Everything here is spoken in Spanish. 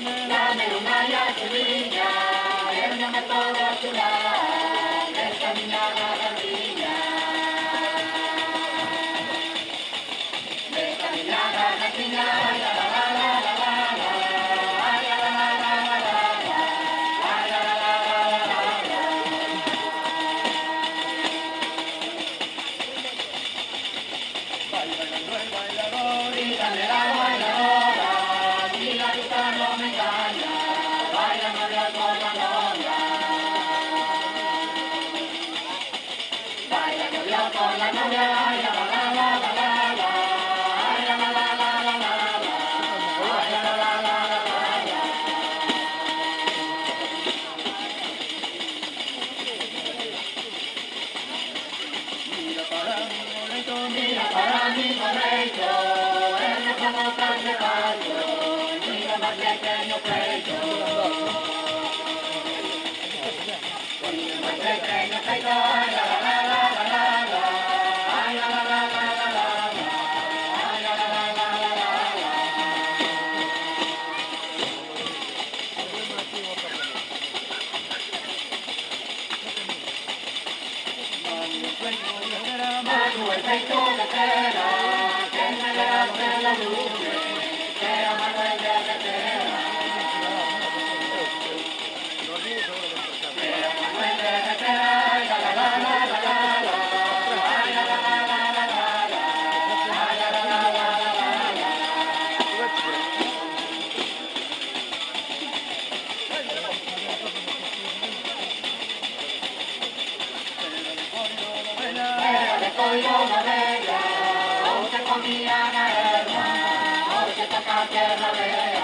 dame una llacimilla, lléname toda tu lado, esta niña gargantilla. Esta niña gargantilla, la la la la la la la, la la la la la la la, la la la la la la la. Bailando el bailador y dale la bailadora, si la gusta no me engaña, baila María con la novia. Baila María con la novia, ay la la la la la la, ay la la la la la la, ay la la la la la la. Mira para mi boleto, mira para mi boleto, el rojo tan de gallo, mira más pequeño pecho. Mira más pequeño pecho, ay la la la la la la la, ay la la la la la la, ay la la la la la la la. Manu el pecho de cera, que me le hace la luz, que a Manuel de Retera. Que a Manuel de Retera, ay la la la la la la la, ay la la la la la la la, ay la la la la la la la. Pero de coiro la bella, o se comía la herma, o se toca tierra bella.